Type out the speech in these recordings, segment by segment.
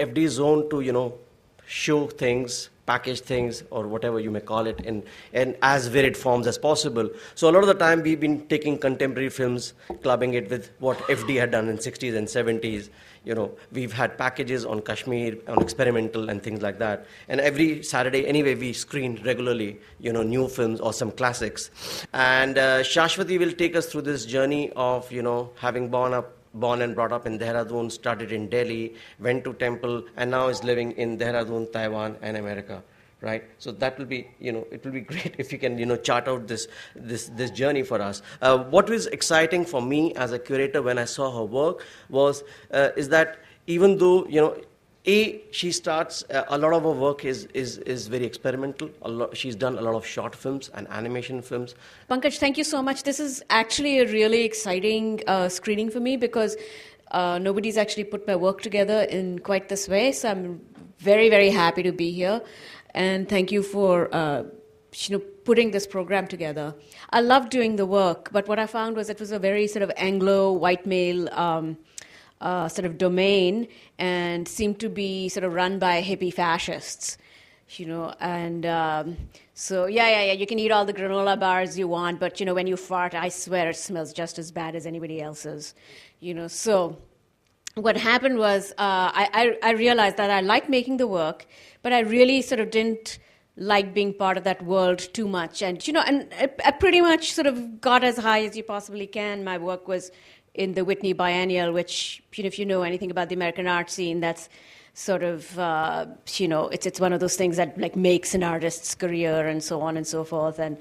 FD zone to, show things, package things, or whatever you may call it, in as varied forms as possible. So a lot of the time we've been taking contemporary films, clubbing it with what FD had done in 60s and 70s. We've had packages on Kashmir, on experimental and things like that. And every Saturday, anyway, we screen regularly, new films or some classics. And Shashwati will take us through this journey of, having born and brought up in Dehradun, started in Delhi, went to temple, and now is living in Dehradun, Taiwan, and America, right? So that will be, it will be great if you can, chart out this journey for us. What was exciting for me as a curator when I saw her work is that even though, she starts, a lot of her work is very experimental. She's done a lot of short films and animation films. Pankaj, thank you so much. This is actually a really exciting screening for me because nobody's actually put my work together in quite this way. So I'm very, very happy to be here. And thank you for putting this program together. I love doing the work, but what I found was it was a very sort of Anglo, white male sort of domain and seemed to be sort of run by hippie fascists, and so you can eat all the granola bars you want, but when you fart, I swear it smells just as bad as anybody else's, so what happened was I realized that I like making the work, but I really sort of didn't like being part of that world too much, and and I pretty much sort of got as high as you possibly can. My work was in the Whitney Biennial, which, if you know anything about the American art scene, that's sort of, it's one of those things that like makes an artist's career and so on and so forth. And,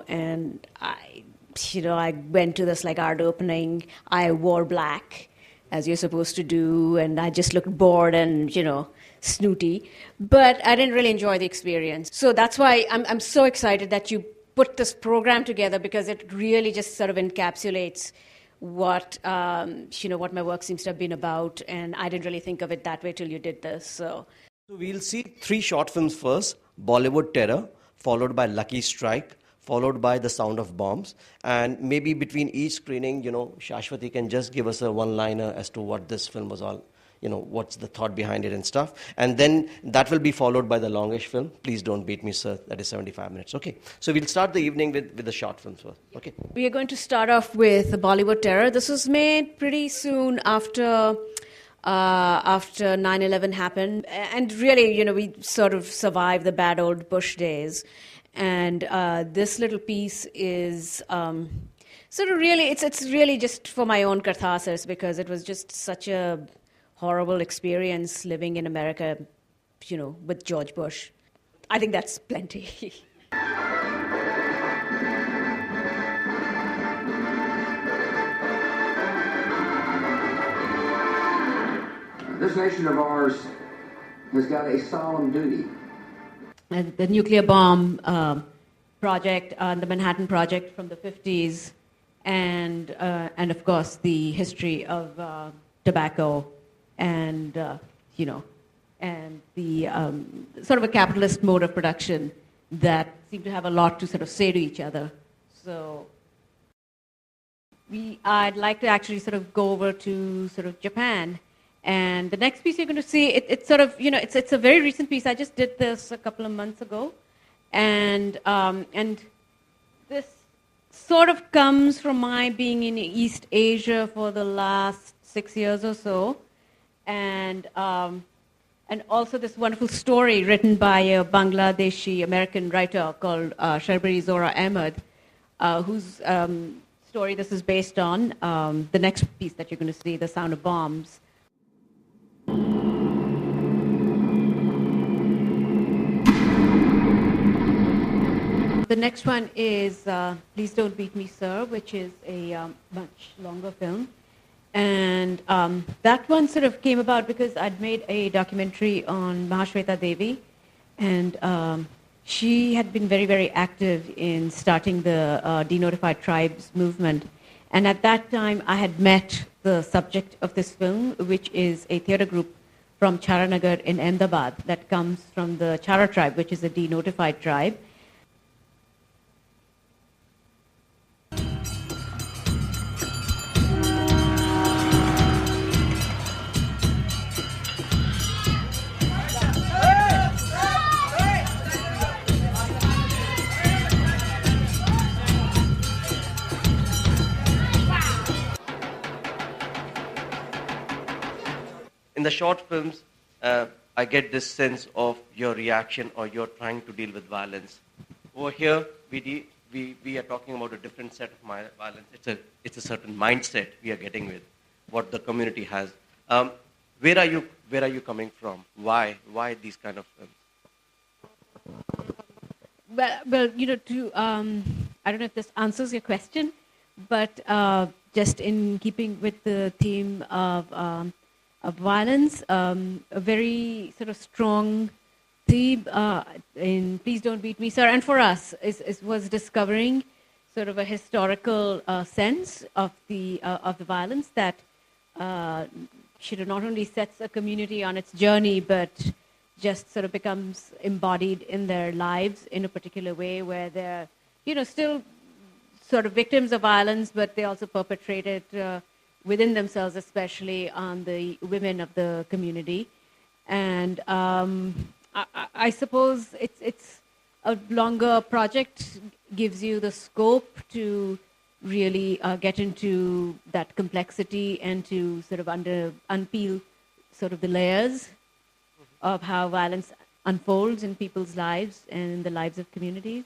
and I went to this like art opening. I wore black, as you're supposed to do, and I just looked bored and, snooty. But I didn't really enjoy the experience. So that's why I'm so excited that you put this program together, because it really just sort of encapsulates what what my work seems to have been about, and I didn't really think of it that way till you did this. So we'll see 3 short films first: Bollywood Terror, followed by Lucky Strike, followed by The Sound of Bombs, and maybe between each screening, Shashwati can just give us a one-liner as to what this film was all. What's the thought behind it and stuff. And then that will be followed by the longish film, Please Don't Beat Me, Sir. That is 75 minutes. Okay. So we'll start the evening with the short films first. Okay. We are going to start off with Bollywood Terror. This was made pretty soon after 9/11 happened. And really, we sort of survived the bad old Bush days. And this little piece is sort of really, it's really just for my own catharsis, because it was just such a horrible experience living in America, with George Bush. I think that's plenty. This nation of ours has got a solemn duty. And the nuclear bomb project, the Manhattan Project from the 50s, and of course the history of tobacco. And, and the sort of a capitalist mode of production that seem to have a lot to sort of say to each other. So I'd like to actually sort of go over to sort of Japan. And the next piece you're going to see, it's sort of, it's a very recent piece. I just did this a couple of months ago. And this sort of comes from my being in East Asia for the last 6 years or so. And also this wonderful story written by a Bangladeshi American writer called Sharbari Zora Ahmed, whose story this is based on. The next piece that you're going to see, The Sound of Bombs. The next one is Please Don't Beat Me, Sir, which is a much longer film. And that one sort of came about because I'd made a documentary on Mahashweta Devi, and she had been very, very active in starting the denotified tribes movement. And at that time, I had met the subject of this film, which is a theater group from Charanagar in Ahmedabad that comes from the Chara tribe, which is a denotified tribe. in the short films, I get this sense of your reaction or you're trying to deal with violence. Over here, we are talking about a different set of violence. It's a certain mindset we are getting with what the community has. Where are you coming from? Why these kind of films? Well, I don't know if this answers your question, but just in keeping with the theme of violence, a very sort of strong theme in Please Don't Beat Me, Sir, and for us, was discovering sort of a historical sense of the violence that not only sets a community on its journey, but just sort of becomes embodied in their lives in a particular way where they're, still sort of victims of violence, but they also perpetrate it within themselves, especially on the women of the community. And I suppose it's a longer project, gives you the scope to really get into that complexity and to sort of unpeel sort of the layers of how violence unfolds in people's lives and in the lives of communities.